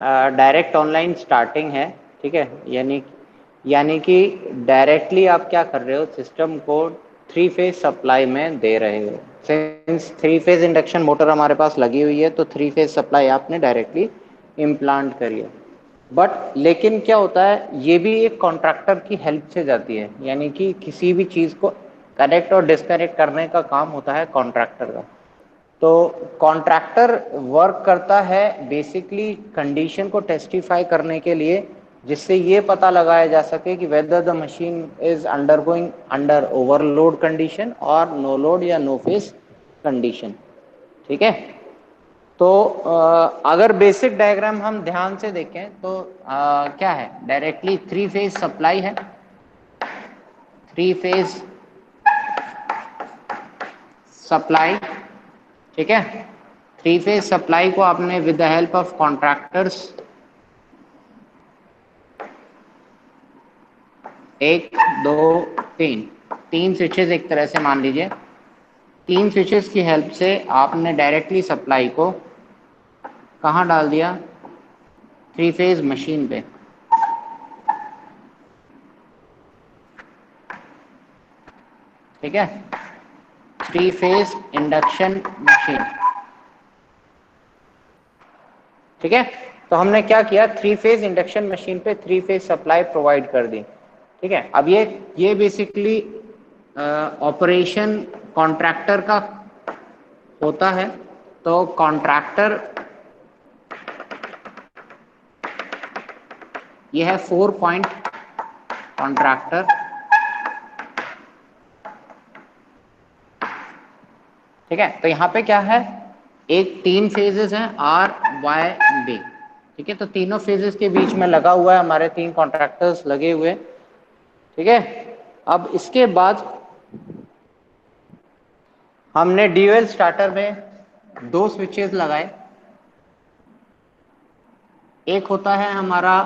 Direct online starting है, ठीक है। यानी कि डायरेक्टली आप क्या कर रहे हो, सिस्टम को 3 फेज सप्लाई में दे रहे हो। सिंस 3 फेज इंडक्शन मोटर हमारे पास लगी हुई है, तो 3 फेज सप्लाई आपने डायरेक्टली इम्प्लांट करी है। बट लेकिन क्या होता है, ये भी एक कॉन्ट्रैक्टर की हेल्प से जाती है, यानी कि किसी भी चीज़ को कनेक्ट और डिस्कनेक्ट करने का काम होता है कॉन्ट्रैक्टर का। तो कॉन्ट्रैक्टर वर्क करता है बेसिकली कंडीशन को टेस्टिफाई करने के लिए, जिससे ये पता लगाया जा सके कि whether the machine is undergoing under overload condition और नो लोड या नो फेस कंडीशन, ठीक है। तो अगर बेसिक डायग्राम हम ध्यान से देखें तो क्या है, डायरेक्टली 3 फेज सप्लाई है। 3 फेज सप्लाई, ठीक है। 3 फेज सप्लाई को आपने with the help of contractors, 1 2 3 तीन स्विचेस एक तरह से मान लीजिए, 3 स्विचेस की हेल्प से आपने डायरेक्टली सप्लाई को कहाँ डाल दिया, 3 फेज मशीन पे, ठीक है। 3 फेज इंडक्शन मशीन, ठीक है। तो हमने क्या किया, 3 फेज इंडक्शन मशीन पे 3 फेज सप्लाई प्रोवाइड कर दी, ठीक है। अब ये बेसिकली ऑपरेशन कॉन्ट्रैक्टर का होता है। तो कॉन्ट्रैक्टर, ये है 4 पॉइंट कॉन्ट्रैक्टर, ठीक है। तो यहाँ पे क्या है, एक 3 फेजेस हैं आर वाई बी, ठीक है। तो तीनों फेजेस के बीच में लगा हुआ है, हमारे 3 कॉन्ट्रैक्टर्स लगे हुए, ठीक है। अब इसके बाद हमने ड्यूअल स्टार्टर में 2 स्विचेस लगाए। एक होता है हमारा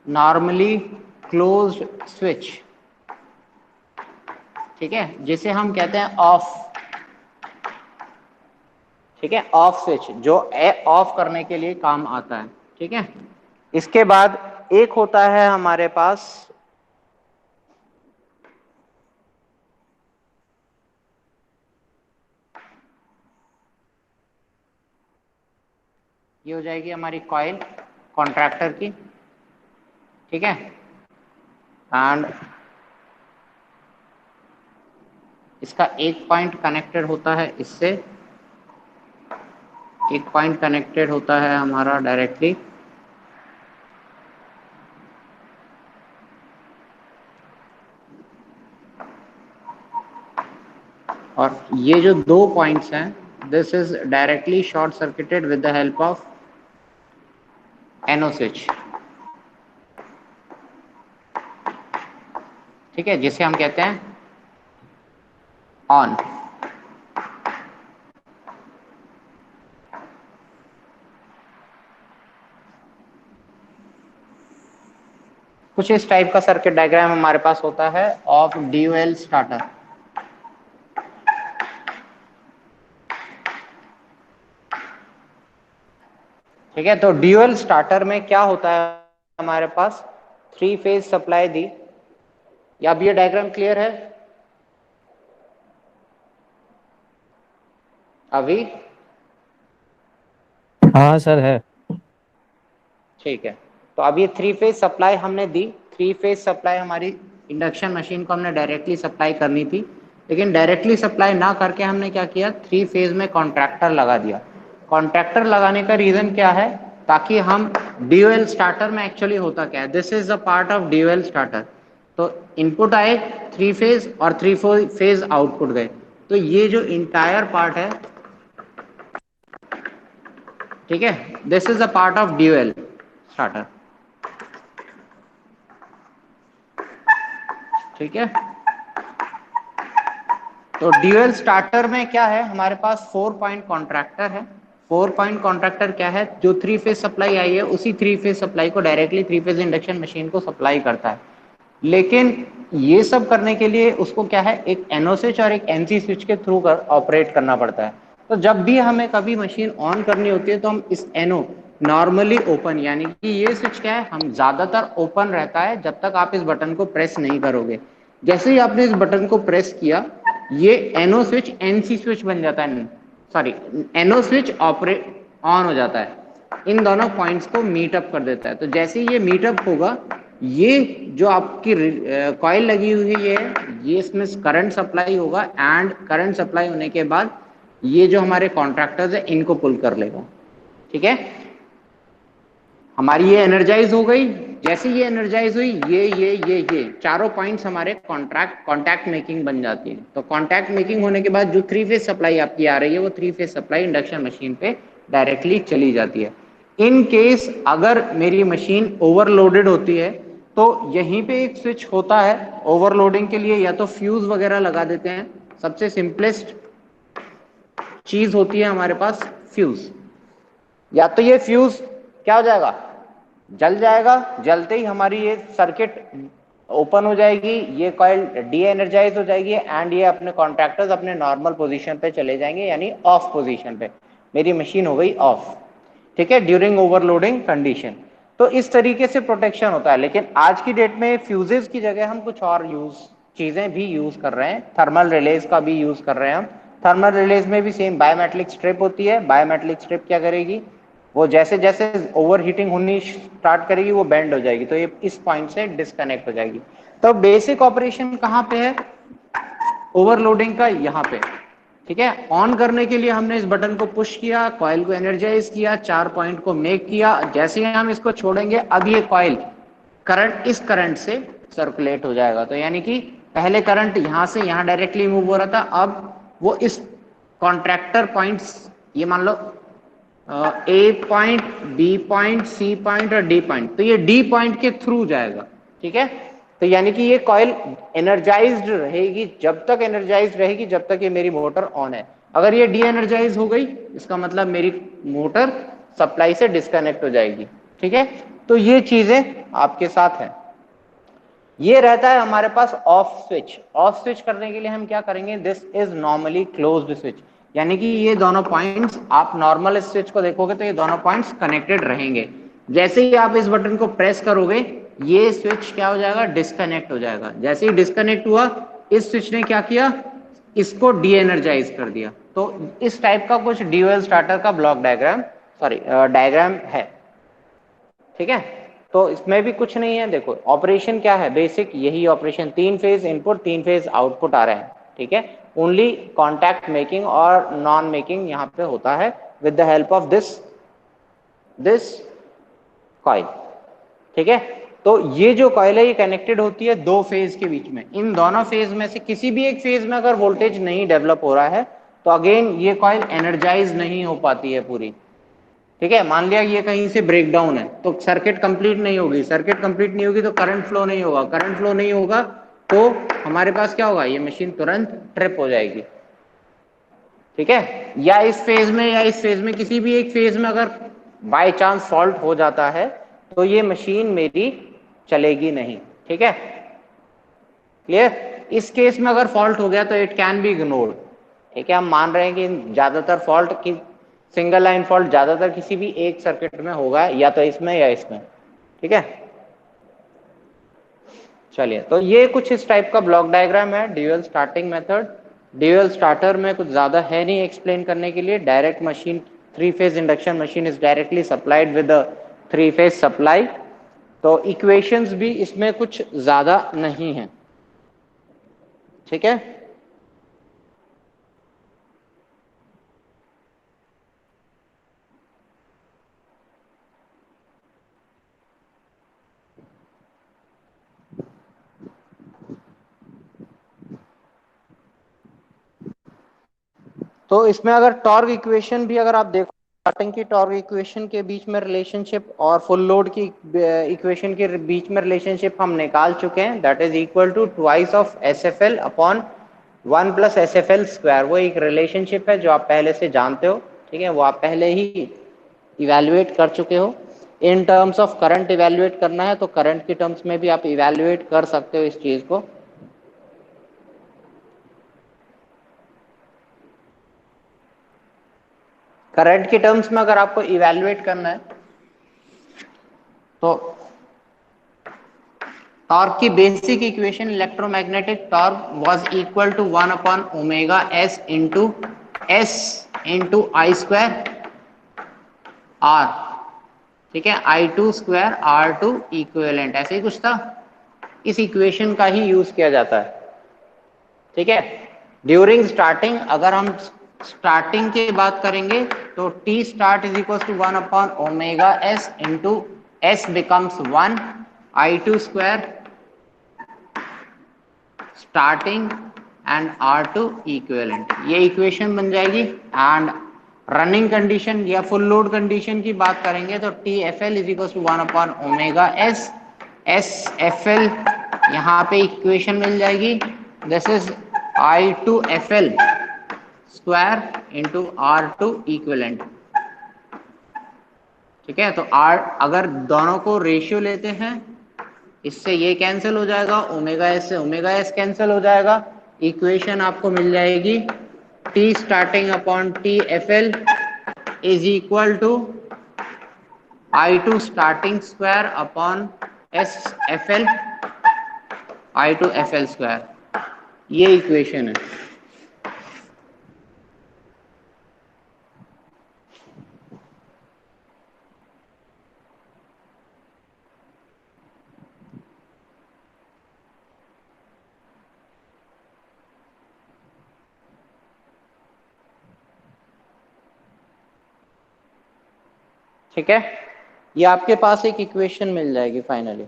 नॉर्मली क्लोज्ड स्विच, ठीक है, जिसे हम कहते हैं ऑफ, ठीक है, ऑफ स्विच, जो ऑफ करने के लिए काम आता है, ठीक है। इसके बाद एक होता है हमारे पास ये हो जाएगी हमारी कॉइल कॉन्ट्रैक्टर की, ठीक है। एंड इसका एक पॉइंट कनेक्टेड होता है इससे, एक पॉइंट कनेक्टेड होता है हमारा डायरेक्टली और ये जो 2 पॉइंट्स हैं, this is directly short circuited with the help of N O switch, ठीक है, जिसे हम कहते हैं ऑन। कुछ इस टाइप का सर्किट डायग्राम हमारे पास होता है ऑफ ड्यूअल स्टार्टर, ठीक है। तो ड्यूअल स्टार्टर में क्या होता है, हमारे पास 3 फेज सप्लाई दी, या अब ये डायग्राम क्लियर है अभी? हाँ सर है। ठीक है। तो अब ये 3 फेज सप्लाई हमने दी, 3 फेज सप्लाई हमारी इंडक्शन मशीन को हमने डायरेक्टली सप्लाई करनी थी, लेकिन डायरेक्टली सप्लाई ना करके हमने क्या किया, 3 फेज में कॉन्ट्रैक्टर लगा दिया। कॉन्ट्रैक्टर लगाने का रीजन क्या है, ताकि हम ड्यूअल स्टार्टर में एक्चुअली होता क्या है, this is the part of dual starter. तो इनपुट आए 3 फेज और 3 फेज आउटपुट गए, तो ये जो इंटायर पार्ट है, ठीक है, this is a part of dual starter, ठीक है। तो ड्यूअल स्टार्टर में क्या है, हमारे पास 4 पॉइंट कॉन्ट्रैक्टर है। 4 पॉइंट कॉन्ट्रैक्टर क्या है, जो 3 फेज सप्लाई आई है उसी 3 फेज सप्लाई को डायरेक्टली 3 फेज इंडक्शन मशीन को सप्लाई करता है। लेकिन ये सब करने के लिए उसको क्या है, एक एनओ स्विच और एक एनसी स्विच के थ्रू ऑपरेट करना पड़ता है। तो जब भी हमें कभी मशीन ऑन करनी होती है तो हम इस एनओ नॉर्मली ओपन, यानी कि ये स्विच क्या है, हम ज्यादातर ओपन रहता है जब तक आप इस बटन को प्रेस नहीं करोगे। जैसे ही आपने इस बटन को प्रेस किया, ये एनओ स्विच एनसी स्विच बन जाता है, sorry NO switch operate on हो जाता है, इन दोनों पॉइंट्स को मीटअप कर देता है। तो जैसे ही ये मीटअप होगा, ये जो आपकी कॉइल लगी हुई है ये इसमें करंट सप्लाई होगा, एंड करंट सप्लाई होने के बाद ये जो हमारे कॉन्ट्रैक्टर्स है इनको पुल कर लेगा। ठीक है, हमारी ये एनर्जाइज हो गई। जैसे ये एनर्जाइज हुई, ये चारों पॉइंट्स हमारे कॉन्टैक्ट मेकिंग बन जाती है। तो कॉन्टैक्ट मेकिंग होने के बाद जो 3 फेज सप्लाई आपकी आ रही है, वो 3 फेज सप्लाई इंडक्शन मशीन पे डायरेक्टली चली जाती है। इन केस अगर मेरी मशीन ओवरलोडेड होती है, तो यहीं पे एक स्विच होता है ओवरलोडिंग के लिए, या तो फ्यूज वगैरह लगा देते हैं। सबसे सिंपलेस्ट चीज होती है हमारे पास फ्यूज। या तो ये फ्यूज क्या हो जाएगा, जल जाएगा, जलते ही हमारी ये सर्किट ओपन हो जाएगी, ये कॉइल डी एनर्जाइज हो जाएगी, एंड ये अपने कॉन्ट्रैक्टर्स अपने नॉर्मल पोजीशन पे चले जाएंगे, यानी ऑफ पोजीशन पे मेरी मशीन हो गई ऑफ। ठीक है, ड्यूरिंग ओवरलोडिंग कंडीशन। तो इस तरीके से प्रोटेक्शन होता है। लेकिन आज की डेट में फ्यूजेस की जगह हम कुछ और चीजें भी यूज कर रहे हैं, थर्मल रिलेज का भी यूज कर रहे हैं हम। थर्मल रिलेज में भी सेम बायोमेट्रिक स्ट्रिप होती है। बायोमेट्रिक स्ट्रिप क्या करेगी, वो जैसे जैसे ओवर हीटिंग होनी स्टार्ट करेगी वो बेंड हो जाएगी, तो ये इस पॉइंट से डिस्कनेक्ट हो जाएगी। तो बेसिक ऑपरेशन कहाँ पे है ओवरलोडिंग का, यहाँ पे। ठीक है, ऑन करने के लिए हमने इस बटन को पुश किया, कॉइल को एनर्जाइज किया, 4 पॉइंट को मेक किया। जैसे ही हम इसको छोड़ेंगे, अब ये कॉइल करंट इस करंट से सर्कुलेट हो जाएगा। तो यानी कि पहले करंट यहां से यहां डायरेक्टली मूव हो रहा था, अब वो इस कॉन्ट्रैक्टर पॉइंट्स, ये मान लो A point, B point, C point और डी पॉइंट, तो ये डी पॉइंट के थ्रू जाएगा। ठीक है, तो यानी कि ये कॉइल एनर्जाइज्ड रहेगी, जब तक एनर्जाइज्ड रहेगी जब तक ये मेरी मोटर ऑन है। अगर ये डी एनर्जाइज हो गई, इसका मतलब मेरी मोटर सप्लाई से डिस्कनेक्ट हो जाएगी। ठीक है, तो ये चीजें आपके साथ है। ये रहता है हमारे पास ऑफ स्विच। ऑफ स्विच करने के लिए हम क्या करेंगे, this is normally closed switch, यानी कि ये दोनों पॉइंट्स, आप नॉर्मल स्विच को देखोगे तो ये दोनों पॉइंट्स कनेक्टेड रहेंगे। जैसे ही आप इस बटन को प्रेस करोगे, ये स्विच क्या हो जाएगा, डिस्कनेक्ट हो जाएगा। जैसे ही डिस्कनेक्ट हुआ, इस स्विच ने क्या किया, इसको डी एनर्जाइज कर दिया। तो इस टाइप का कुछ ड्यूअल स्टार्टर का ब्लॉक डायग्राम, सॉरी डायग्राम है। ठीक है, तो इसमें भी कुछ नहीं है। देखो ऑपरेशन क्या है, बेसिक यही operation, 3 phase input 3 phase output आ रहे हैं। ठीक है, ओनली कॉन्टैक्ट मेकिंग और नॉन मेकिंग यहाँ पे होता है with the help of this coil. ठीक है, तो ये जो कॉइल है ये कनेक्टेड होती है 2 फेज के बीच में। इन दोनों फेज में से किसी भी एक फेज में अगर वोल्टेज नहीं डेवलप हो रहा है, तो अगेन ये कॉइल एनर्जाइज नहीं हो पाती है पूरी। ठीक है, मान लिया ये कहीं से ब्रेक डाउन है, तो सर्किट कंप्लीट नहीं होगी। सर्किट कंप्लीट नहीं होगी तो करंट फ्लो नहीं होगा। करंट फ्लो नहीं होगा तो हमारे पास क्या होगा, ये मशीन तुरंत ट्रिप हो जाएगी। ठीक है, या इस फेज में या इस फेज में, किसी भी एक फेज में अगर बाय चांस फॉल्ट हो जाता है, तो ये मशीन मेरी चलेगी नहीं। ठीक है, क्लियर। इस केस में अगर फॉल्ट हो गया तो इट कैन बी इग्नोर्ड। ठीक है, हम मान रहे हैं कि ज्यादातर फॉल्ट की सिंगल लाइन फॉल्ट ज्यादातर किसी भी एक सर्किट में होगा, या तो इसमें या इसमें। ठीक है, चलिए, तो ये कुछ इस टाइप का ब्लॉक डायग्राम है, dual starting method. Dual starter में कुछ ज्यादा है नहीं एक्सप्लेन करने के लिए। Direct machine 3 phase induction machine is directly supplied with 3 phase supply. तो इक्वेशंस भी इसमें कुछ ज्यादा नहीं है। ठीक है, तो इसमें अगर टॉर्क इक्वेशन भी अगर आप देखो, स्टार्टिंग की टॉर्क इक्वेशन के बीच में रिलेशनशिप और फुल लोड की इक्वेशन के बीच में रिलेशनशिप हम निकाल चुके हैं। That is equal to twice of S F L upon 1 plus S F L square. वो एक रिलेशनशिप है जो आप पहले से जानते हो। ठीक है, वो आप पहले ही इवेल्युएट कर चुके हो। In terms of current evaluate करना है तो करंट की टर्म्स में भी आप इवेल्युएट कर सकते हो इस चीज को। करंट के टर्म्स में अगर आपको इवैल्यूएट करना है तो टॉर्क की basic equation electromagnetic torque was equal to 1 upon omega S into I square R, ठीक है, I2 स्क्वायर R2 इक्विवेलेंट, ऐसे ही कुछ था। इस इक्वेशन का ही यूज किया जाता है, ठीक है। ड्यूरिंग स्टार्टिंग, अगर हम स्टार्टिंग की बात करेंगे तो T start is equal to 1 upon omega S into S becomes 1 I2 square starting and R2 equivalent, ये इक्वेशन बन जाएगी। एंड रनिंग कंडीशन या फुल लोड कंडीशन की बात करेंगे तो T F L is equal to 1 upon omega S S F L, यहाँ पे इक्वेशन मिल जाएगी, this is I2 F L square into R2 equivalent, ठीक है। तो आर अगर दोनों को रेशियो लेते हैं, इससे ये कैंसिल हो जाएगा, ओमेगा एस से ओमेगा एस कैंसिल हो जाएगा, इक्वेशन आपको मिल जाएगी T starting upon T F L is equal to I2 starting square upon S F L I2 F L square, ये इक्वेशन है। ठीक है, ये आपके पास एक इक्वेशन मिल जाएगी फाइनली।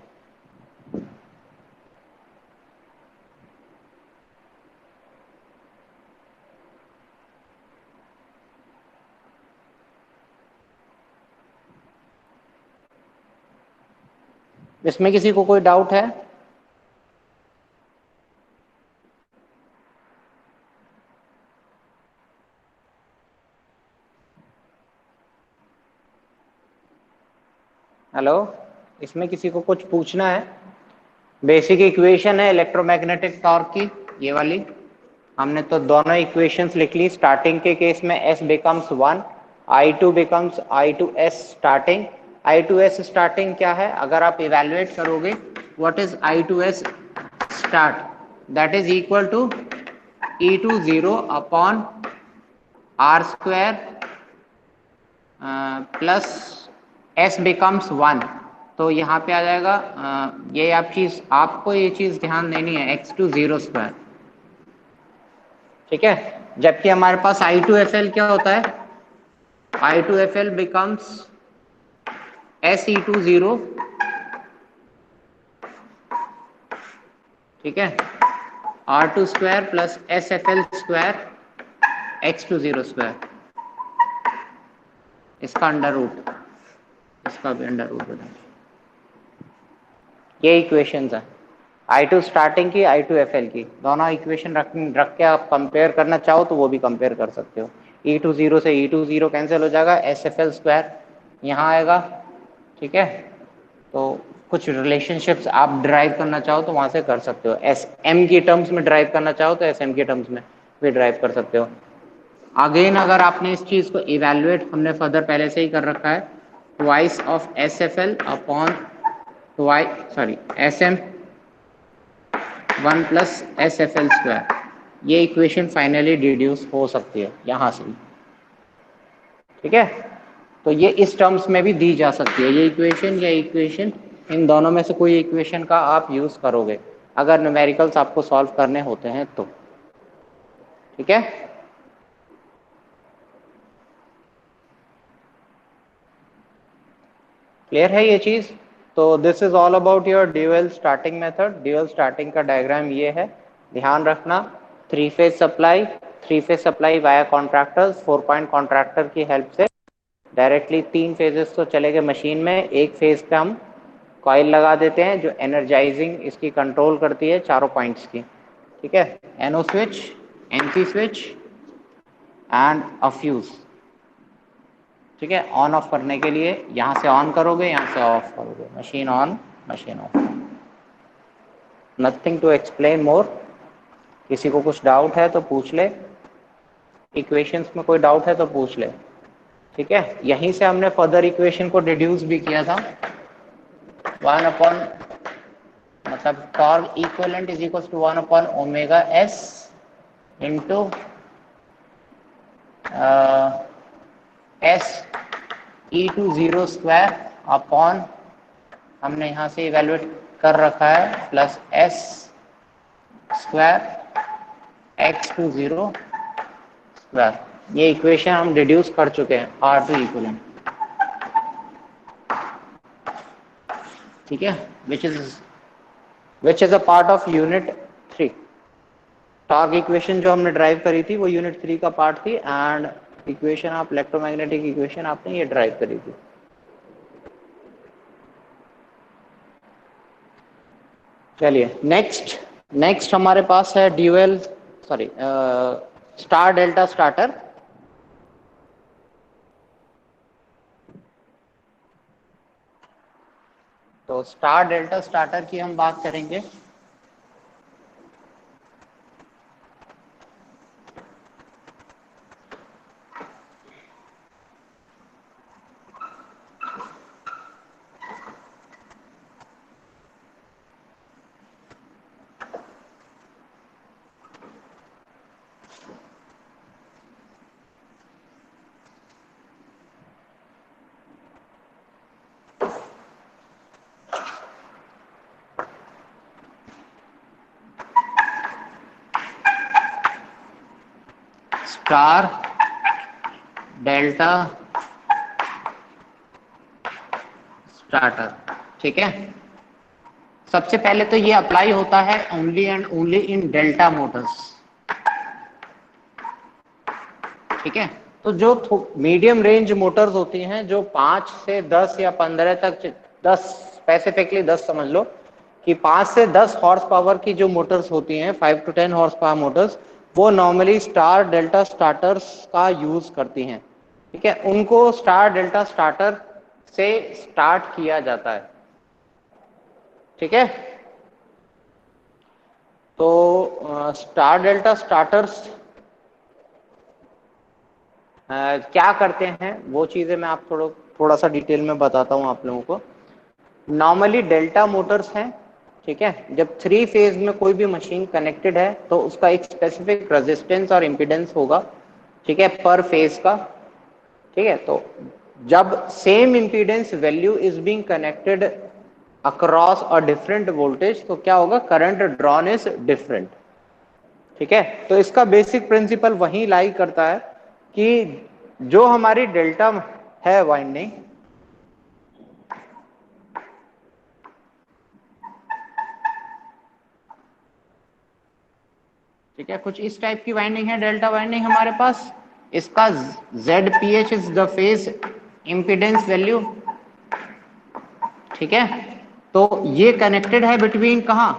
इसमें किसी को कोई डाउट है? हेलो, इसमें किसी को कुछ पूछना है? बेसिक इक्वेशन है इलेक्ट्रोमैग्नेटिक टॉर्क की, ये वाली हमने तो दोनों इक्वेशंस लिख ली। स्टार्टिंग के केस में S becomes 1, I2 becomes I2S starting. I2S starting क्या है, अगर आप इवेल्युएट करोगे what is I2S start, that is equal to E2 0 upon R square plus S becomes 1, तो यहाँ पे आ जाएगा ये आप चीज, आपको ये चीज ध्यान देनी है, x2 0 स्क्वायर, ठीक है। जबकि हमारे पास I2FL क्या होता है, I2FL becomes SE2 0, ठीक है, R2 square plus SFL square x2 0 square, इसका अंडर रूट, इसका भी अंडर रूट बना, ये इक्वेशंस है I2 स्टार्टिंग की, I2FL की। दोनों इक्वेशन रख के आप कंपेयर करना चाहो तो वो भी कंपेयर कर सकते हो। E2 0 से E2 0 कैंसिल हो जाएगा, SFL स्क्वायर यहाँ आएगा, ठीक है। तो कुछ रिलेशनशिप्स आप ड्राइव करना चाहो तो वहां से कर सकते हो। एस एम की टर्म्स में ड्राइव करना चाहो तो एस एम की टर्म्स में भी ड्राइव कर सकते हो। अगेन अगर आपने इस चीज को इवेल्युएट, हमने फर्दर पहले से ही कर रखा है, twice of S F L upon S M 1 plus S F L square, ये इक्वेशन फाइनली डिड्यूस हो सकती है यहाँ से, ठीक है। तो ये इस टर्म्स में भी दी जा सकती है, ये इक्वेशन या इक्वेशन, इन दोनों में से कोई इक्वेशन का आप यूज करोगे अगर न्यूमेरिकल्स आपको सॉल्व करने होते हैं तो, ठीक है। क्लियर है ये चीज? तो this is all about your dual starting method. Dual starting का डायग्राम ये है, ध्यान रखना। Three phase supply via contractors, 4 point contractor की हेल्प से डायरेक्टली 3 फेजेस तो चले गए मशीन में, एक फेज पे हम कॉइल लगा देते हैं जो एनर्जाइजिंग इसकी कंट्रोल करती है चारों पॉइंट्स की, ठीक है। NO switch, NC switch and a fuse, ठीक है। ऑन ऑफ करने के लिए यहाँ से ऑन करोगे, यहाँ से ऑफ करोगे, machine on machine off. Nothing to explain more. किसी को कुछ डाउट है तो पूछ ले, इक्वेशंस में कोई डाउट है तो पूछ ले। ठीक है, यहीं से हमने फर्दर इक्वेशन को डिड्यूस भी किया था। 1 अपॉन मतलब torque equivalent is equal to 1 upon omega S into S E two zero square upon, हमने यहाँ से इवेल्युएट कर रखा है, plus S square X two zero square. ये इक्वेशन हम डिड्यूस कर चुके हैं आर टू इक्विवेलेंट, ठीक है, which is a part of unit 3। Torque equation जो हमने ड्राइव करी थी वो यूनिट 3 का पार्ट थी, and equation of electromagnetic equation आपने ये ड्राइव करी थी। चलिए नेक्स्ट हमारे पास है ड्यूअल स्टार डेल्टा स्टार्टर। तो स्टार डेल्टा स्टार्टर की हम बात करेंगे। स्टार डेल्टा स्टार्टर, ठीक है। सबसे पहले तो ये अप्लाई होता है only and only in delta Motors, ठीक है। तो जो मीडियम रेंज मोटर्स होती हैं, जो 5 से 10 या 15 तक, 10 स्पेसिफिकली 10 समझ लो कि 5 से 10 हॉर्स पावर की जो मोटर्स होती हैं, 5 to 10 हॉर्स पावर मोटर्स, वो नॉर्मली स्टार डेल्टा स्टार्टर्स का यूज करती हैं, ठीक है। उनको स्टार डेल्टा स्टार्टर से स्टार्ट किया जाता है, ठीक है। तो स्टार डेल्टा स्टार्टर्स क्या करते हैं वो चीजें मैं आप थोड़ा सा डिटेल में बताता हूं आप लोगों को। नॉर्मली डेल्टा मोटर्स हैं, ठीक है। जब 3 फेज में कोई भी मशीन कनेक्टेड है तो उसका एक स्पेसिफिक रेजिस्टेंस और इम्पीडेंस होगा, ठीक है, पर फेज का, ठीक है। तो जब same impedance value is being connected across a different voltage, तो क्या होगा, करंट ड्रॉन इज डिफरेंट, ठीक है। तो इसका बेसिक प्रिंसिपल वही लाई करता है कि जो हमारी डेल्टा है वाइंडिंग, ठीक है, कुछ इस टाइप की वाइंडिंग है डेल्टा वाइंडिंग हमारे पास। इसका ZPH is the phase impedance value, ठीक है। तो ये कनेक्टेड है बिटवीन कहां,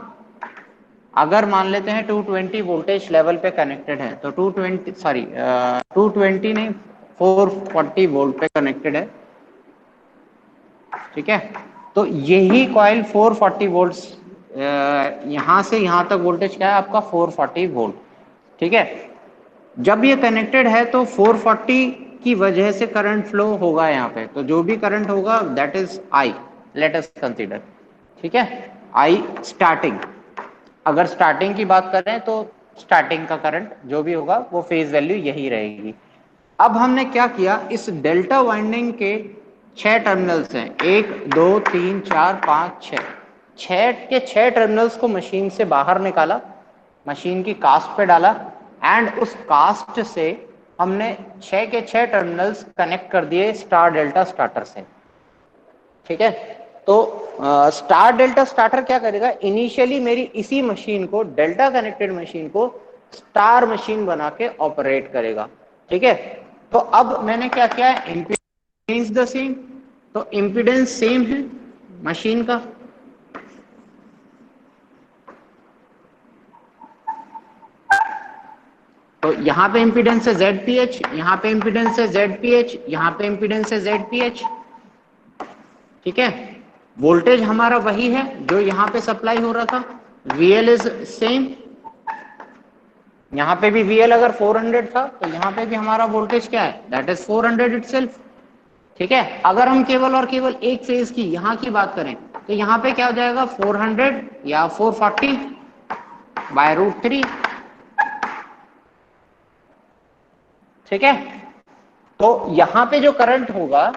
अगर मान लेते हैं 220 वोल्टेज लेवल पे कनेक्टेड है, तो 220 नहीं, 440 वोल्ट पे कनेक्टेड है, ठीक है। तो यही कॉइल 440 वोल्ट्स, यहां से यहां तक वोल्टेज क्या है आपका, 440 वोल्ट, ठीक है। जब ये कनेक्टेड है तो 440 की वजह से करंट फ्लो होगा यहाँ पे, तो जो भी करंट होगा that is I, let us consider, ठीक है, आई स्टार्टिंग। अगर स्टार्टिंग की बात करें तो स्टार्टिंग का करंट जो भी होगा वो फेज वैल्यू यही रहेगी। अब हमने क्या किया, इस डेल्टा वाइंडिंग के 6 टर्मिनल्स हैं, 1 2 3 4 5 6, 6 के 6 टर्मिनल्स को मशीन से बाहर निकाला, मशीन की कास्ट पे डाला, एंड उस कास्ट से हमने 6 के 6 टर्मिनल्स कनेक्ट कर दिए स्टार डेल्टा स्टार्टर से, ठीक है। तो स्टार डेल्टा स्टार्टर क्या करेगा, इनिशियली मेरी इसी मशीन को, डेल्टा कनेक्टेड मशीन को स्टार मशीन बना के ऑपरेट करेगा, ठीक है। तो अब मैंने क्या किया है, इम्पीडेंस द सेम, तो इम्पीडेंस सेम है मशीन का, तो यहाँ पे इम्पीडेंस है ZPH, यहाँ पे इम्पीडेंस है ZPH, यहाँ पे इम्पीडेंस है ZPH, ठीक है। वोल्टेज हमारा वही है जो यहाँ पे सप्लाई हो रहा था, VL इज सेम, यहाँ पे भी VL अगर 400 था तो यहाँ पे भी हमारा वोल्टेज क्या है, दैट इज 400 इटसेल्फ। ठीक है, अगर हम केवल और केवल एक फेज की यहाँ की बात करें तो यहाँ पे क्या हो जाएगा, 400 या 440 बाय रूट 3। ठीक है, तो यहाँ पे जो करंट होगा,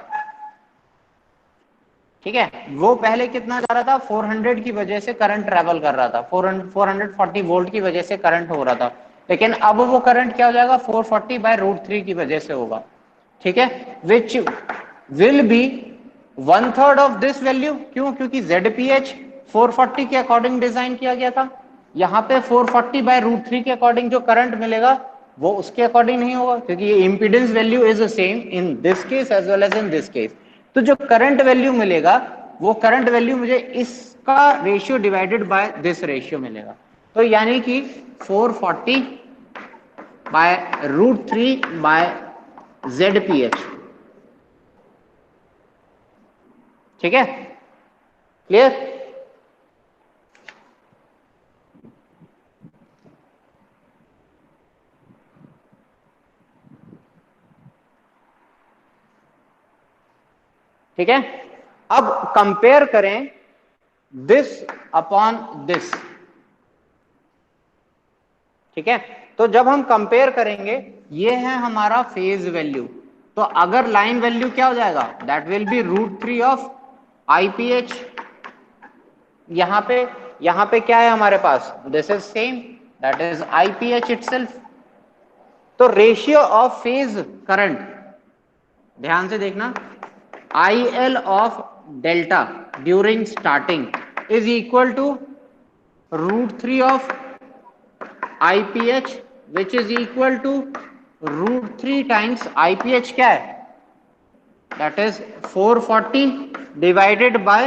ठीक है, वो पहले कितना जा रहा था, 400 की वजह से करंट ट्रेवल कर रहा था, 440 वोल्ट की वजह से करंट हो रहा था, लेकिन अब वो करंट क्या हो जाएगा, 440 बाय रूट 3 की वजह से होगा। ठीक है, which will be 1/3 of this value. क्यों, क्योंकि ZPH 440 के अकॉर्डिंग डिजाइन किया गया था। यहाँ पे 440 बाय रूट 3 के अकॉर्डिंग जो करंट मिलेगा वो उसके अकॉर्डिंग नहीं होगा, क्योंकि ये impedance value is the same in this case as well as in this case. तो जो करंट वैल्यू मिलेगा वो करंट वैल्यू मुझे इसका ratio divided by this ratio मिलेगा। तो यानी कि 440 बाय रूट 3 बाय ZPH। ठीक है, क्लियर। ठीक है, अब कंपेयर करें दिस अपॉन दिस। ठीक है, तो जब हम कंपेयर करेंगे, ये है हमारा फेज वैल्यू, तो अगर लाइन वैल्यू क्या हो जाएगा, that will be root 3 of IPH। यहां पे क्या है हमारे पास, this is same, that is IPH itself. तो रेशियो ऑफ फेज करंट, ध्यान से देखना, IL of delta during starting is equal to root 3 of IPH which is equal to root 3 times IPH क्या है, that is 440 divided by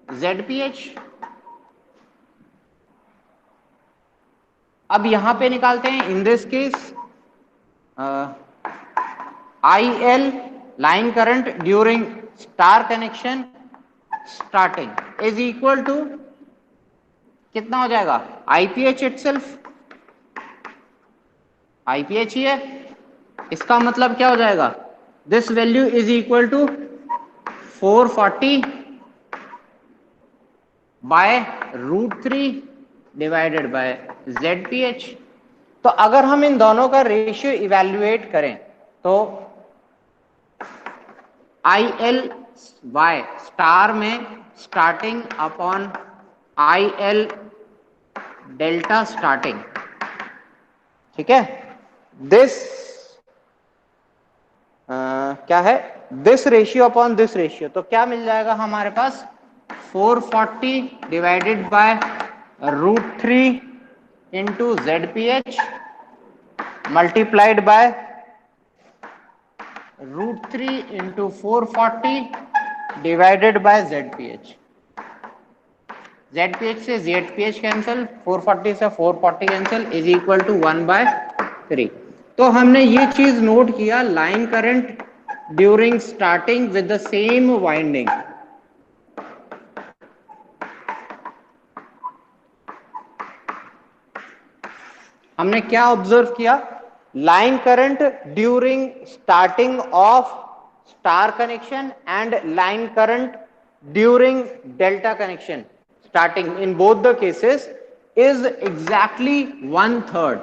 ZPH। अब यहां पे निकालते हैं, in this case IL line current during star connection starting is equal to कितना हो जाएगा, IPH इटसेल्फ, IPH ही है। इसका मतलब क्या हो जाएगा, this value is equal to 440 by root 3 divided by ZPH। तो अगर हम इन दोनों का रेशियो इवेल्युएट करें तो ILY स्टार में starting upon IL delta starting, ठीक है, दिस क्या है, this ratio upon this ratio, तो क्या मिल जाएगा हमारे पास, 440 divided by root 3 into ZPH multiplied by root 3 into 440 divided by ZPH। ZPH से ZPH कैंसिल, 440 से 440 कैंसिल, इज इक्वल टू 1/3। तो हमने ये चीज नोट किया, line current during starting with the same winding. हमने क्या ऑब्जर्व किया, line current during starting of star connection and line current during delta connection starting, in both the cases is exactly 1/3।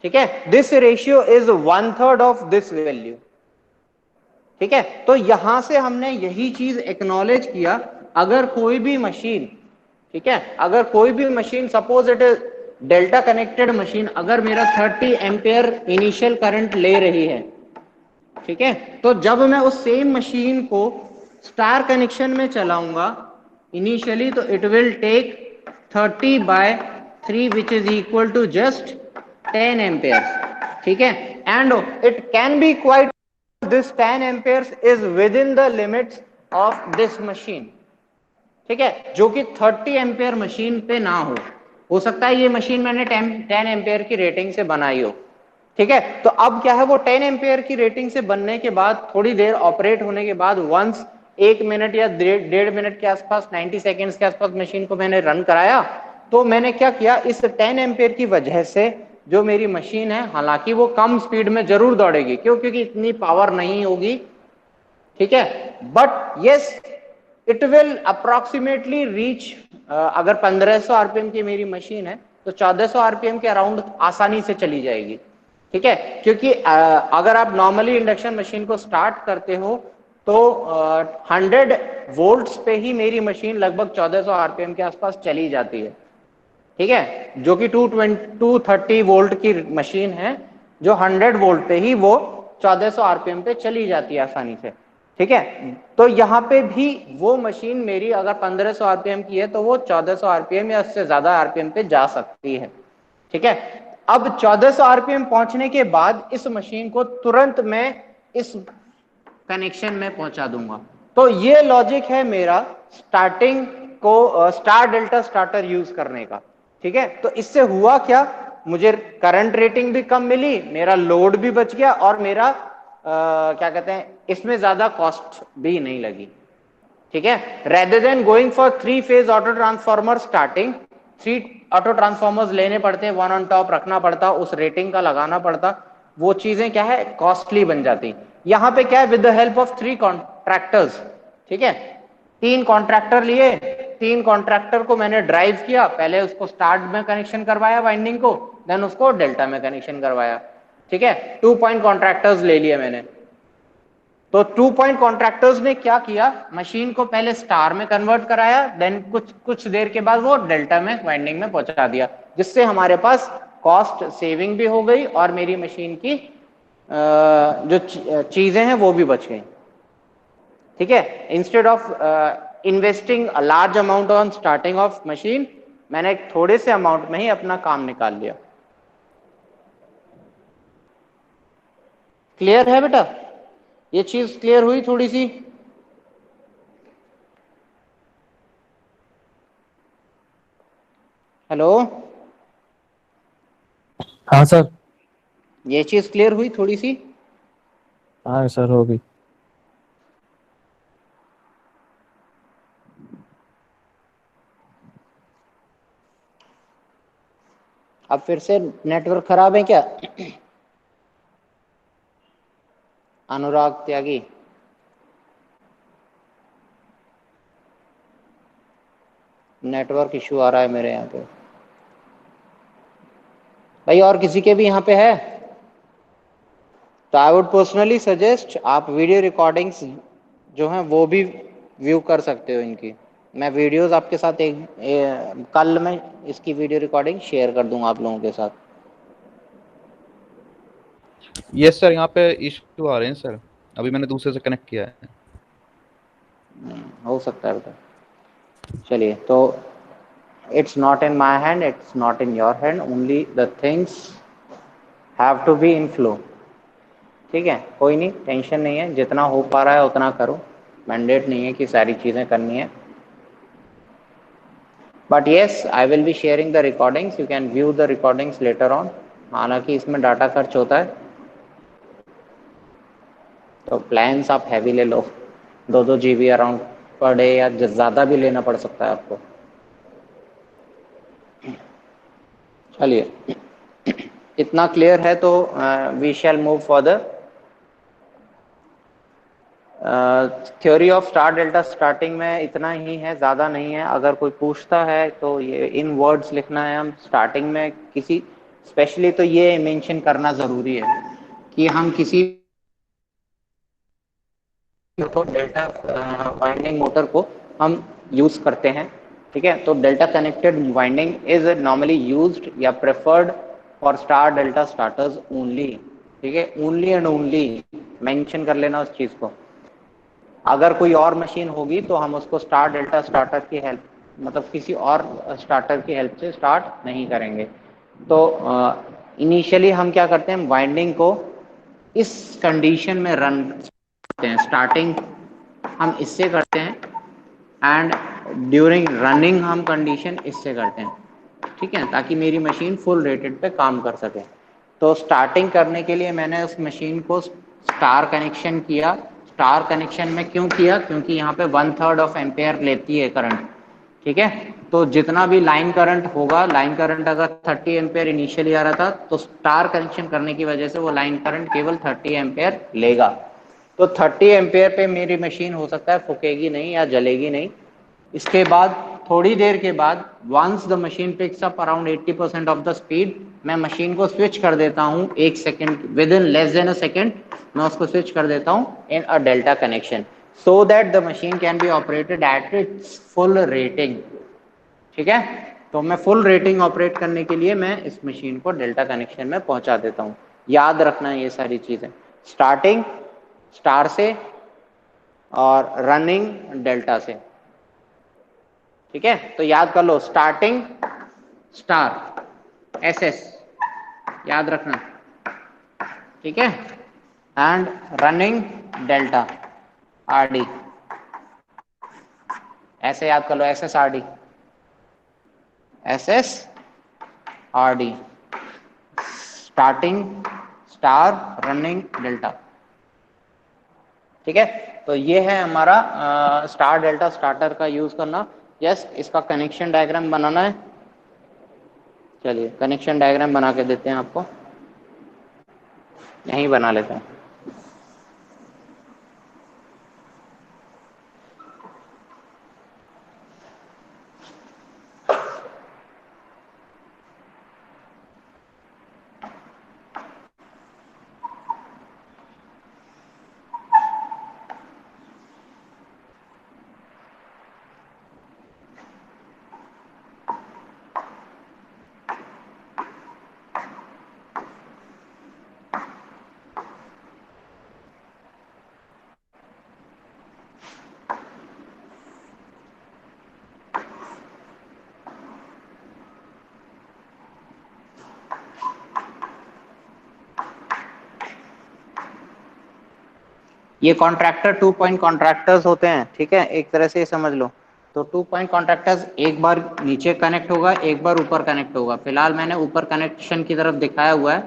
ठीक है, this ratio is 1/3 of this value. ठीक है, तो यहां से हमने यही चीज एक्नॉलेज किया, अगर कोई भी मशीन, ठीक है, अगर कोई भी machine, suppose it is delta connected machine, अगर मेरा 30 एम्पेयर इनिशियल करंट ले रही है, ठीक है, तो जब मैं उस सेम मशीन को स्टार कनेक्शन में चलाऊंगा इनिशियली, तो it will take 30/3 which is equal to just 10 ampere. ठीक है, and it can be quite, this 10 ampere is within the limits of this machine. ठीक है, जो कि 30 एम्पेयर मशीन पे ना हो सकता है ये मशीन मैंने 10 एम्पेयर की रेटिंग से बनाई हो। ठीक है, तो अब क्या है, वो 10 एम्पेयर की रेटिंग से बनने के बाद थोड़ी देर ऑपरेट होने के बाद वंस 1 मिनट या 1.5 मिनट के आसपास, 90 सेकेंड्स के आसपास मशीन को मैंने रन कराया, तो मैंने क्या किया, इस 10 एम्पेयर की वजह से जो मेरी मशीन है, हालांकि वो कम स्पीड में जरूर दौड़ेगी, क्यों, क्योंकि इतनी पावर नहीं होगी, ठीक है, but yes it will approximately reach, अगर 1500 आरपीएम की मेरी मशीन है तो 1400 आरपीएम के अराउंड आसानी से चली जाएगी, ठीक है, क्योंकि अगर आप नॉर्मली इंडक्शन मशीन को स्टार्ट करते हो तो 100 वोल्ट्स पे ही मेरी मशीन लगभग 1400 आरपीएम के आसपास चली जाती है, ठीक है, जो कि 230 वोल्ट की मशीन है, जो 100 वोल्ट पे ही वो 1400 आरपीएम पे चली जाती है आसानी से, ठीक है। तो यहाँ पे भी वो मशीन मेरी अगर 1500 आरपीएम की है तो वो 1400 आरपीएम या उससे ज्यादा आरपीएम पे जा सकती है, ठीक है। अब 1400 आरपीएम पहुंचने के बाद इस मशीन को तुरंत मैं इस कनेक्शन में पहुंचा दूंगा। तो ये लॉजिक है मेरा स्टार्टिंग को स्टार डेल्टा स्टार्टर यूज करने का, ठीक है। तो इससे हुआ क्या, मुझे करंट रेटिंग भी कम मिली, मेरा लोड भी बच गया, और मेरा क्या कहते हैं, इसमें ज्यादा कॉस्ट भी नहीं लगी, ठीक है। Rather than going for 3 phase auto transformer starting, 3 auto transformers लेने पड़ते, वन ऑन टॉप रखना पड़ता, उस रेटिंग का लगाना पड़ता, वो चीजें क्या है, कॉस्टली बन जाती। यहां पे क्या है, with the help of 3 contractors, ठीक है, 3 कॉन्ट्रैक्टर लिए, 3 कॉन्ट्रैक्टर को मैंने ड्राइव किया, पहले उसको स्टार्ट में कनेक्शन करवाया वाइंडिंग को, देन उसको डेल्टा में कनेक्शन करवाया, ठीक है, 2 पॉइंट कॉन्ट्रैक्टर्स ले लिए मैंने। तो 2 पॉइंट कॉन्ट्रैक्टर्स ने क्या किया, मशीन को पहले स्टार में कन्वर्ट कराया, देन कुछ देर के बाद वो डेल्टा में वाइंडिंग में पहुंचा दिया, जिससे हमारे पास कॉस्ट सेविंग भी हो गई और मेरी मशीन की जो चीजें हैं वो भी बच गई, ठीक है। Instead of investing a large amount on starting of machine, मैंने थोड़े से अमाउंट में ही अपना काम निकाल लिया। क्लियर है बेटा, ये चीज क्लियर हुई थोड़ी सी? हेलो, हाँ सर। ये चीज क्लियर हुई थोड़ी सी? हाँ सर, होगी। अब फिर से नेटवर्क खराब है क्या? अनुराग त्यागी, नेटवर्क इशू आ रहा है मेरे यहाँ पे भाई, और किसी के भी यहाँ पे है? तो आई वुड पर्सनली सजेस्ट आप वीडियो रिकॉर्डिंग्स जो हैं वो भी व्यू कर सकते हो इनकी। मैं वीडियोस आपके साथ कल मैं इसकी वीडियो रिकॉर्डिंग शेयर कर दूंगा आप लोगों के साथ। यस सर, यहाँ पे इशू आ रहे हैं सर, अभी मैंने दूसरे से कनेक्ट किया है। हो सकता है बेटा, चलिए। तो it's not in my hand, it's not in your hand, only the things have to be in flow, ठीक है। कोई नहीं, टेंशन नहीं है, जितना हो पा रहा है उतना करो, मैंडेट नहीं है कि सारी चीज़ें करनी है। But yes, I will be sharing the recordings, you can view the recordings later on. हालांकि इसमें डाटा खर्च होता है, तो प्लान्स आप हैवी ले लो, 2-2 GB अराउंड पर डे, या ज़्यादा भी लेना पड़ सकता है आपको। चलिए, इतना क्लियर है तो we shall move for the theory of star delta starting में इतना ही है, ज़्यादा नहीं है। अगर कोई पूछता है तो ये इन वर्ड्स लिखना है, हम स्टार्टिंग में किसी, स्पेशली तो ये मेंशन करना ज़रूरी है कि हम किसी तो डेल्टा वाइंडिंग मोटर को हम यूज़ करते हैं, ठीक है। तो delta connected winding is normally used या preferred for star delta starters only, ठीक है, ओनली एंड ओनली, मेंशन कर लेना उस चीज़ को। अगर कोई और मशीन होगी तो हम उसको स्टार डेल्टा स्टार्टर की हेल्प, मतलब किसी और स्टार्टर की हेल्प से स्टार्ट नहीं करेंगे। तो इनिशियली हम क्या करते हैं, वाइंडिंग को इस कंडीशन में रन करते हैं, स्टार्टिंग हम इससे करते हैं एंड ड्यूरिंग रनिंग हम कंडीशन इससे करते हैं, ठीक है, ताकि मेरी मशीन फुल रेटेड पे काम कर सके। तो स्टार्टिंग करने के लिए मैंने उस मशीन को स्टार कनेक्शन किया। स्टार कनेक्शन में क्यों किया, क्योंकि यहाँ पे 1/3 ऑफ एम्पेयर लेती है करंट, ठीक है। तो जितना भी लाइन करंट होगा, लाइन करंट अगर 30 एम्पेयर इनिशियली आ रहा था तो स्टार कनेक्शन करने की वजह से वो लाइन करंट केवल 30 एम्पेयर लेगा। तो 30 एम्पेयर पे मेरी मशीन हो सकता है फूकेगी नहीं या जलेगी नहीं। इसके बाद थोड़ी देर के बाद once the machine picks up around 80% of the speed, मैं मशीन को स्विच कर देता हूँ 1 second, within less than a second मैं उसको स्विच कर देता हूँ in a delta connection, so that the machine can be operated at its full rating. ठीक है। तो मैं फुल रेटिंग ऑपरेट करने के लिए मैं इस मशीन को डेल्टा कनेक्शन में पहुंचा देता हूँ। याद रखना है ये सारी चीजें, स्टार्टिंग स्टार से और रनिंग डेल्टा से। ठीक है। तो याद कर लो, स्टार्टिंग स्टार एसएस, याद रखना। ठीक है। एंड रनिंग डेल्टा आरडी, ऐसे याद कर लो, SS RD, SS RD, starting star running delta. ठीक है। तो ये है हमारा स्टार डेल्टा स्टार्टर का यूज करना। यस, इसका कनेक्शन डायग्राम बनाना है। चलिए कनेक्शन डायग्राम बना के देते हैं आपको, यहीं बना लेते हैं। ये कॉन्ट्रैक्टर 2 पॉइंट कॉन्ट्रैक्टर्स होते हैं। ठीक है, एक तरह से समझ लो। तो 2 पॉइंट कॉन्ट्रैक्टर्स एक बार नीचे कनेक्ट होगा, एक बार ऊपर कनेक्ट होगा। फिलहाल मैंने ऊपर कनेक्शन की तरफ दिखाया हुआ है।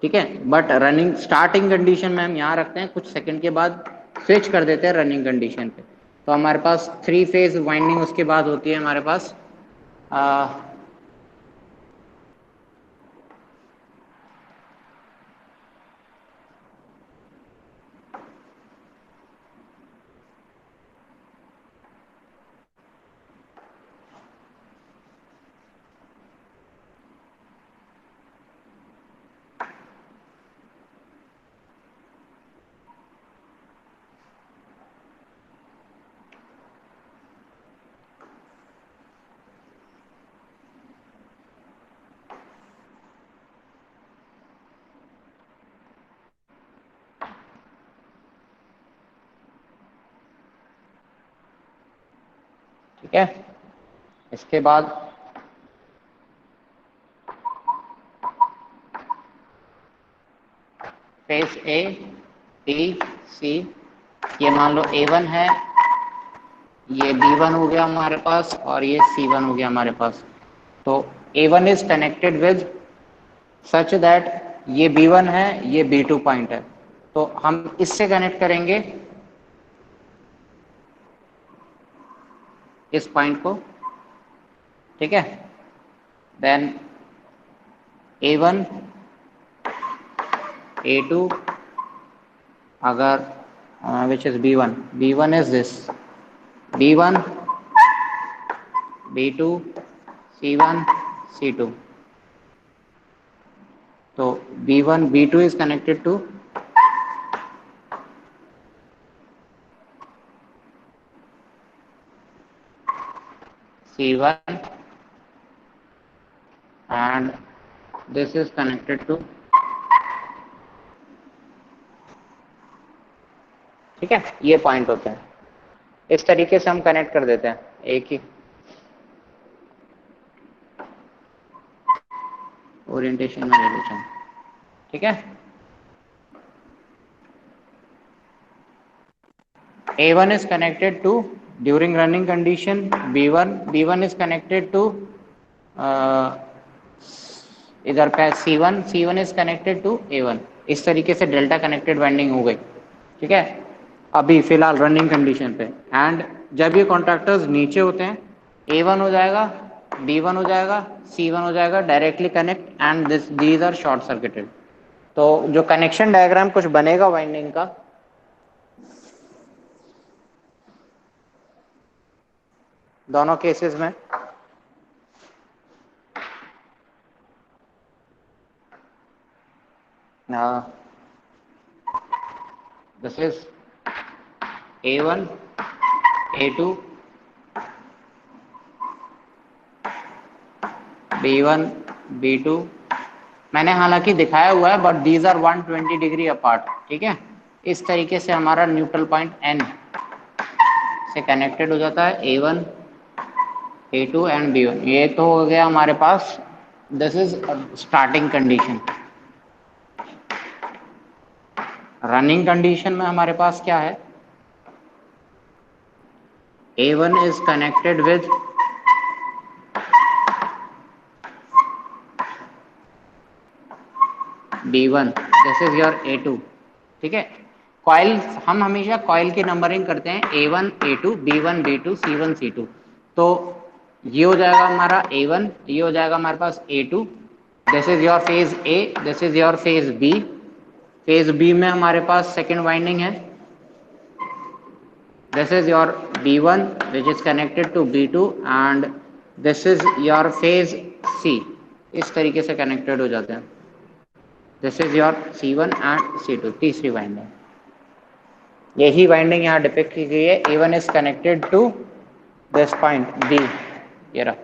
ठीक है, बट रनिंग स्टार्टिंग कंडीशन में हम यहाँ रखते हैं, कुछ सेकंड के बाद स्विच कर देते हैं रनिंग कंडीशन पे। तो हमारे पास 3 फेज वाइंडिंग उसके बाद होती है हमारे पास। ठीक है, इसके बाद फेज ए बी सी, ये मान लो A1 है, ये B1 हो गया हमारे पास, और ये C1 हो गया हमारे पास। तो A1 is connected with such that ये B1 है, ये B2 पॉइंट है, तो हम इससे कनेक्ट करेंगे इस पॉइंट को। ठीक है, देन A1 A2, अगर which is B1 is this B1 B2 C1 C2। तो B1 B2 is connected to C1 and this is connected to, ठीक है, ये पॉइंट होते हैं। इस तरीके से हम कनेक्ट कर देते हैं एक ही ओरिएंटेशन में ले लेते हैं। ठीक है, A1 is connected to during running condition B1 is connected to इधर पे C1 is connected to A1। इस तरीके से डेल्टा कनेक्टेड वाइंडिंग हो गई। ठीक है, अभी फिलहाल रनिंग कंडीशन पे। एंड जब ये कॉन्ट्रैक्टर्स नीचे होते हैं A1 हो जाएगा, B1 हो जाएगा, C1 हो जाएगा, directly connect and these are short circuited. तो जो कनेक्शन डायग्राम कुछ बनेगा वाइंडिंग का, दोनों केसेस में this is A1, A2, B1, B2। मैंने हालांकि दिखाया हुआ है but these are 120 degree apart, ठीक है। इस तरीके से हमारा न्यूट्रल पॉइंट N से कनेक्टेड हो जाता है A1, A2 एंड B1। ये तो हो गया हमारे पास, this is starting condition. Running condition में हमारे पास क्या है, A1 is connected with B1, this is your A2, ठीक है। कॉइल, हम हमेशा कॉइल की नंबरिंग करते हैं A1, A2, B1, B2, C1, C2। तो ये हो जाएगा हमारा A1, ये हो जाएगा हमारे पास A2, this is your phase A, this is your phase B। Phase B में हमारे पास सेकेंड वाइंडिंग है, this is your B1 which is connected to B2 and this is your phase C। इस तरीके से कनेक्टेड हो जाते हैं। This is your C1 and C2, तीसरी वाइंडिंग। यही वाइंडिंग यहाँ डिपिक्ट की गई है। A1 is connected to this point B, ये रहा।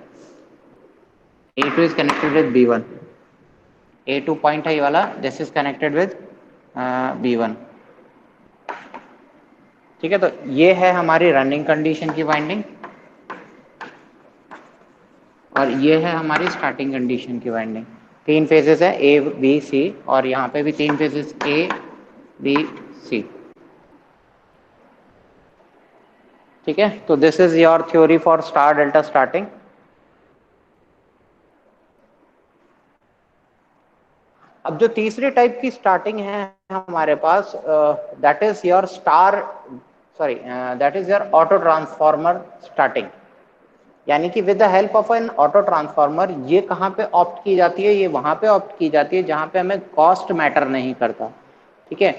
A2 is connected with B1, A2 point है ये वाला, this is connected with B1, ठीक है। तो ये है हमारी रनिंग कंडीशन की वाइंडिंग और ये है हमारी स्टार्टिंग कंडीशन की वाइंडिंग। तीन फेजेस है A, B, C और यहाँ पे भी तीन फेजेस A, B, C, ठीक है। तो this is your theory for star delta starting. अब जो तीसरी टाइप की स्टार्टिंग है हमारे पास, that is your that is your auto transformer starting. यानी कि with the help of an auto transformer, ये कहाँ पे ऑप्ट की जाती है, ये वहां पे ऑप्ट की जाती है जहां पे हमें कॉस्ट मैटर नहीं करता, ठीक है।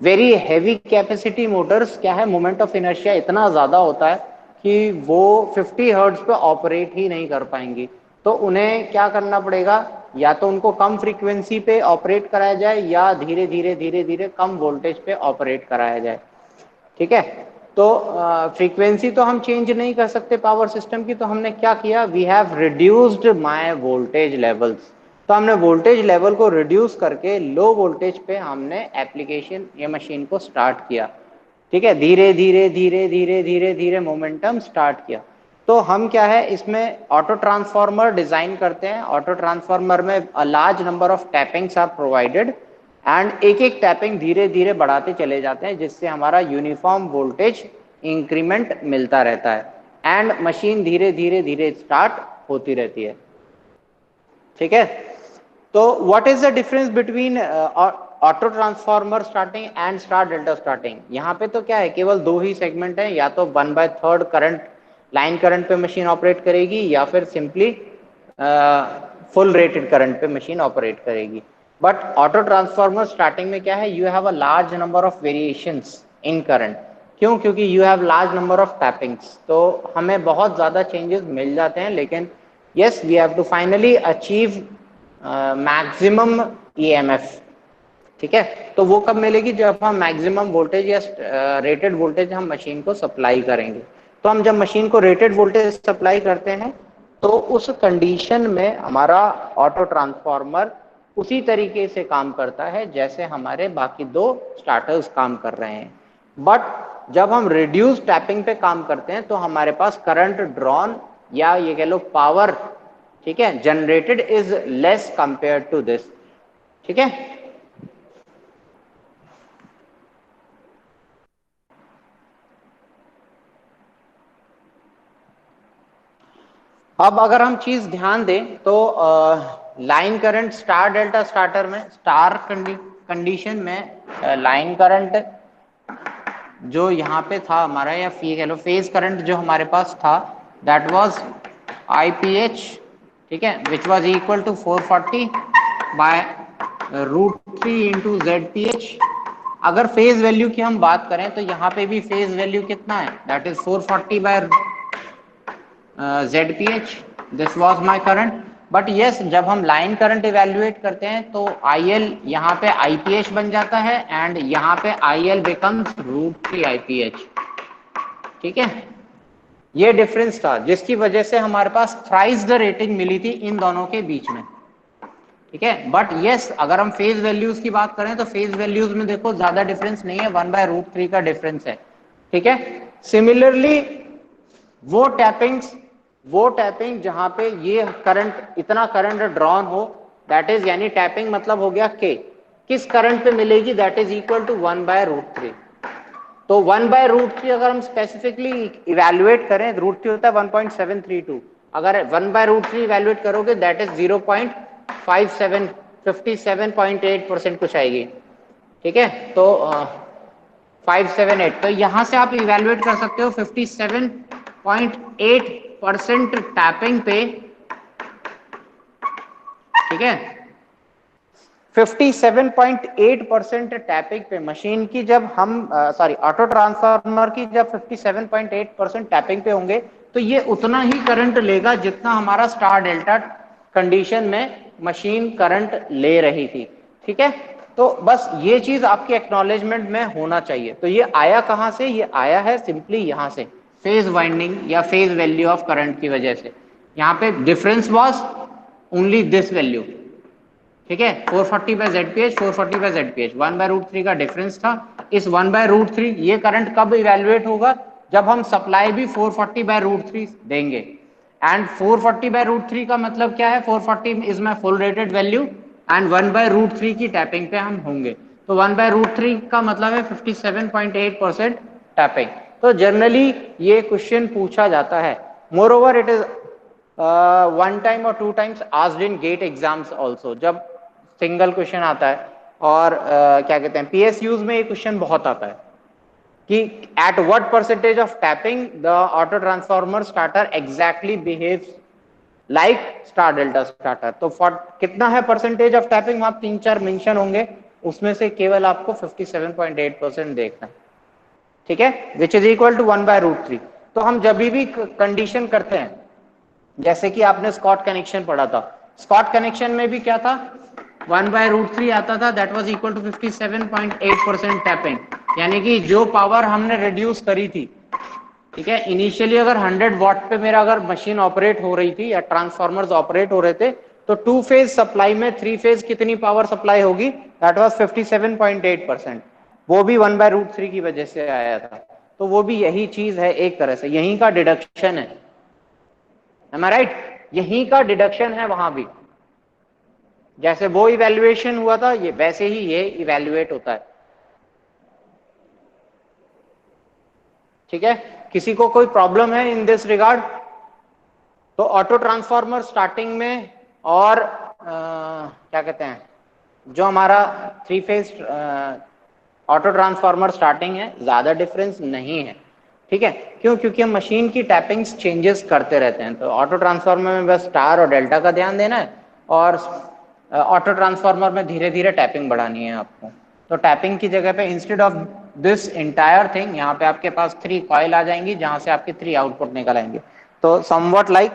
वेरी हैवी कैपेसिटी मोटर्स क्या है, मोमेंट ऑफ इनर्शिया इतना ज्यादा होता है कि वो 50 हर्ट्ज पे ऑपरेट ही नहीं कर पाएंगी। तो उन्हें क्या करना पड़ेगा, या तो उनको कम फ्रीक्वेंसी पे ऑपरेट कराया जाए या धीरे धीरे धीरे धीरे कम वोल्टेज पे ऑपरेट कराया जाए, ठीक है। तो फ्रीक्वेंसी तो हम चेंज नहीं कर सकते पावर सिस्टम की, तो हमने क्या किया, we have reduced my voltage levels. तो हमने वोल्टेज लेवल को रिड्यूस करके लो वोल्टेज पे हमने एप्लीकेशन या मशीन को स्टार्ट किया, ठीक है। धीरे धीरे धीरे धीरे धीरे धीरे मोमेंटम स्टार्ट किया। तो हम क्या है इसमें ऑटो ट्रांसफार्मर डिजाइन करते हैं। ऑटो ट्रांसफार्मर में a large number of tappings are provided and एक एक टैपिंग धीरे धीरे बढ़ाते चले जाते हैं, जिससे हमारा यूनिफॉर्म वोल्टेज इंक्रीमेंट मिलता रहता है एंड मशीन धीरे धीरे धीरे स्टार्ट होती रहती है, ठीक है। तो what is the difference between auto transformer starting and star delta starting. यहाँ पे तो क्या है, केवल दो ही सेगमेंट है, या तो 1/3 करंट, लाइन करंट पे मशीन ऑपरेट करेगी या फिर सिंपली फुल रेटेड करंट पे मशीन ऑपरेट करेगी। बट ऑटो ट्रांसफार्मर स्टार्टिंग में क्या है, you have a large number of variations in current. क्यों, क्योंकि you have large number of tappings, तो हमें बहुत ज्यादा चेंजेस मिल जाते हैं। लेकिन yes, we have to finally achieve maximum EMF, ठीक है। तो वो कब मिलेगी, जब हम मैक्सिमम वोल्टेज या रेटेड वोल्टेज हम मशीन को सप्लाई करेंगे। तो हम जब मशीन को रेटेड वोल्टेज सप्लाई करते हैं तो उस कंडीशन में हमारा ऑटो ट्रांसफार्मर उसी तरीके से काम करता है जैसे हमारे बाकी दो स्टार्टर्स काम कर रहे हैं। बट जब हम रिड्यूस टैपिंग पे काम करते हैं तो हमारे पास करंट ड्रॉन या ये कह लो पावर, ठीक है, generated is less compare to this, ठीक है। अब अगर हम चीज ध्यान दें तो line current star delta starter में, स्टार कंडीशन में लाइन करंट जो यहाँ पे था हमारा, या कह लो फेज करंट जो हमारे पास था, दैट वाज IPH, ठीक है, which was equal to 440 by √3 into ZPH। अगर फेज वैल्यू की हम बात करें तो यहाँ पे भी फेज वैल्यू कितना है, that is 440 by ZPH। This was my current. But yes, जब हम लाइन करंट इवेल्युएट करते हैं तो IL यहाँ पे IPH बन जाता है एंड यहाँ पे IL बिकम्स √3 IPH, ठीक है। ये डिफरेंस था जिसकी वजह से हमारे पास थ्राइस द रेटिंग मिली थी इन दोनों के बीच में, ठीक है। बट यस, अगर हम फेज वैल्यूज की बात करें तो फेज वैल्यूज में देखो ज्यादा डिफरेंस नहीं है, 1/√3 का डिफरेंस है, ठीक है। सिमिलरली वो टैपिंग जहां पे ये करंट, इतना करंट ड्रॉन हो, दैट इज यानी टैपिंग मतलब हो गया K, किस करंट पे मिलेगी, दैट इज इक्वल टू 1/√3। तो 1/√3 अगर हम स्पेसिफिकली इवेल्युएट करें, √3 होता है 1.732, अगर 1/√3 इवेल्युएट करोगे दैट इज 0.57, 57.8% कुछ आएगी, ठीक है। तो 578, तो यहां से आप इवेल्युएट कर सकते हो 57.8% टैपिंग पे, ठीक है। 57.8% टैपिंग पे मशीन की जब हम सॉरी ऑटो ट्रांसफार्मर की जब 57.8% टैपिंग पे होंगे तो ये उतना ही करंट लेगा जितना हमारा स्टार डेल्टा कंडीशन में मशीन करंट ले रही थी, ठीक है। तो बस ये चीज आपके एक्नॉलेजमेंट में होना चाहिए। तो ये आया कहां से, ये आया है सिंपली यहां से, फेज वाइंडिंग या फेज वैल्यू ऑफ करंट की वजह से। यहाँ पे difference was only this value, ठीक है, 440 बाय ZPH, 440 बाय ZPH, 1/√3 का डिफरेंस था। इस 1/√3 ये करंट कब इवेल्युएट होगा, जब हम सप्लाई भी 440/√3 देंगे। एंड 440/√3 का मतलब क्या है, 440 is my full rated value and 1/√3 की टैपिंग पे हम होंगे। तो 1/√3 का मतलब है 57.8% टैपिंग। तो जनरली ये क्वेश्चन पूछा जाता है। Moreover it is one time और 2 times asked in GATE exams also, जब सिंगल क्वेश्चन आता है। और क्या कहते हैं, PSUs में ये क्वेश्चन बहुत आता है कि at what percentage of tapping the auto transformer starter exactly behaves like star delta starter. तो कितना है परसेंटेज ऑफ टैपिंग, वहां 3-4 मेंशन होंगे, उसमें से केवल आपको 57.8% देखना है, ठीक है, विच इज इक्वल टू 1/√3। तो हम जब भी कंडीशन करते हैं, जैसे कि आपने स्कॉट कनेक्शन पढ़ा था, स्कॉट कनेक्शन में भी क्या था, 1/√3 आता था, that was equal to 57.8% tapping, यानी कि जो पावर हमने रिड्यूस करी थी, ठीक है। इनिशियली अगर 100 वॉट पे मेरा अगर मशीन ऑपरेट हो रही थी या ट्रांसफार्मर्स ऑपरेट हो रहे थे, तो 2 फेज सप्लाई में 3 फेज कितनी पावर सप्लाई होगी, दैट वाज 57.8%। वो भी 1/√3 की वजह से आया था। तो वो भी यही चीज है, एक तरह से यहीं का डिडक्शन है, am I right? यहीं का डिडक्शन है वहां भी, जैसे वो इवेल्युएशन हुआ था ये वैसे ही ये इवेल्युएट होता है, ठीक है। किसी को कोई प्रॉब्लम है इन दिस रिगार्ड? तो ऑटो ट्रांसफार्मर स्टार्टिंग में और क्या कहते हैं, जो हमारा 3 फेज ऑटो ट्रांसफार्मर स्टार्टिंग है, ज्यादा डिफरेंस नहीं है, ठीक है। क्यों? क्योंकि हम मशीन की टैपिंग्स चेंजेस करते रहते हैं। तो ऑटो ट्रांसफार्मर में बस स्टार और डेल्टा का ध्यान देना है, और ऑटो ट्रांसफार्मर में धीरे धीरे टैपिंग बढ़ानी है आपको। तो टैपिंग की जगह पे instead of this entire thing, यहाँ पे आपके पास 3 कॉइल आ जाएंगी जहां से आपके 3 आउटपुट निकल आएंगे। तो समवट लाइक,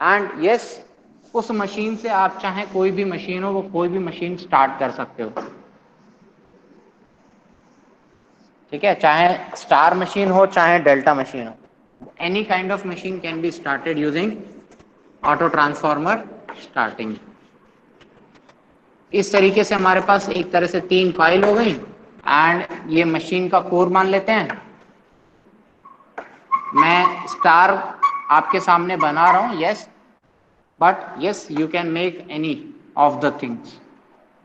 एंड यस, उस मशीन से आप चाहे कोई भी मशीन हो, वो कोई भी मशीन स्टार्ट कर सकते हो, ठीक है, चाहे स्टार मशीन हो चाहे डेल्टा मशीन हो, any kind of machine can be started using auto transformer starting. इस तरीके से हमारे पास एक तरह से 3 कॉइल हो गई, एंड ये मशीन का कोर मान लेते हैं। मैं स्टार आपके सामने बना रहा हूं, yes, but yes you can make any of the things.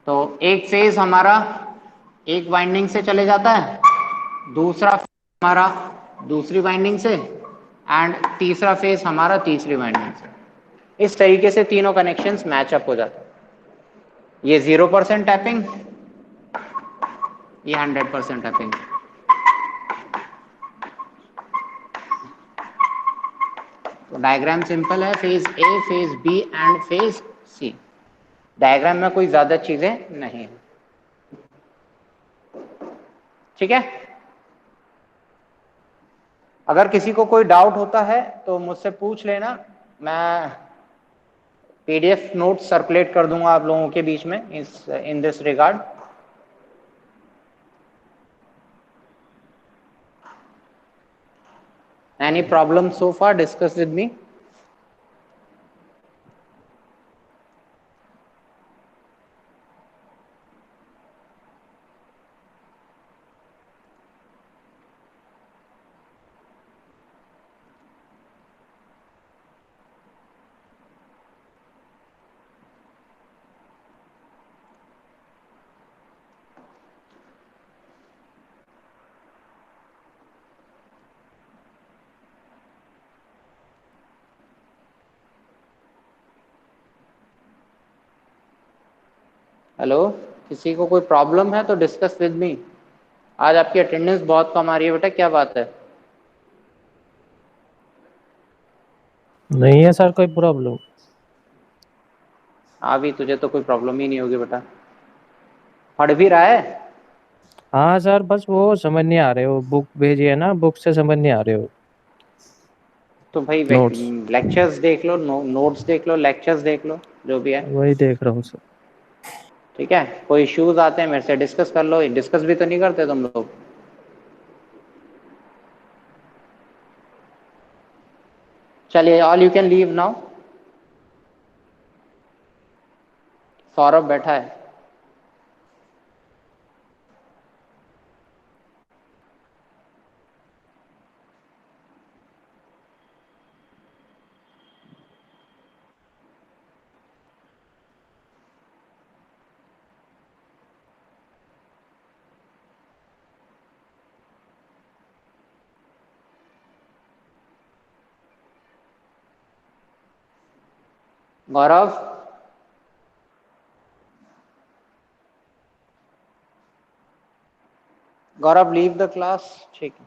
तो एक फेज हमारा एक वाइंडिंग से चले जाता है, दूसरा फेज हमारा दूसरी वाइंडिंग से, एंड तीसरा फेज हमारा तीसरी वाइंडिंग से। इस तरीके से तीनों कनेक्शंस मैच अप हो जाते हैं। ये 0% टैपिंग, ये 100% टैपिंग। तो डायग्राम सिंपल है, phase A, phase B and phase C. Diagram में कोई ज्यादा चीजें नहीं है, ठीक है। अगर किसी को कोई डाउट होता है तो मुझसे पूछ लेना, मैं पीडीएफ नोट सर्कुलेट कर दूंगा आप लोगों के बीच में in this regard. Any problem so far, discuss with me. Hello, किसी को कोई प्रॉब्लम है तो डिस्कस विद मी। आज आपकी अटेंडेंस बहुत कम आ रही है बेटा, क्या बात है? नहीं है सर कोई प्रॉब्लम। अभी तुझे तो कोई प्रॉब्लम ही नहीं होगी बेटा, पढ़ भी रहा है। हाँ सर, बस वो समझ नहीं आ रहे हो, बुक भेजी है ना, बुक से समझ नहीं आ रहे हो तो भाई नोट्स। लेक्चर्स देख लो, नोट्स देख लो, लेक्चर्स देख लो, जो भी है, वही देख रहा हूँ सर। ठीक है। कोई इश्यूज आते हैं मेरे से डिस्कस कर लो, डिस्कस भी तो नहीं करते तुम लोग। चलिए, all you can leave now. Saurabh बैठा है। गौरव, गौरव लीव द क्लास, ठीक है।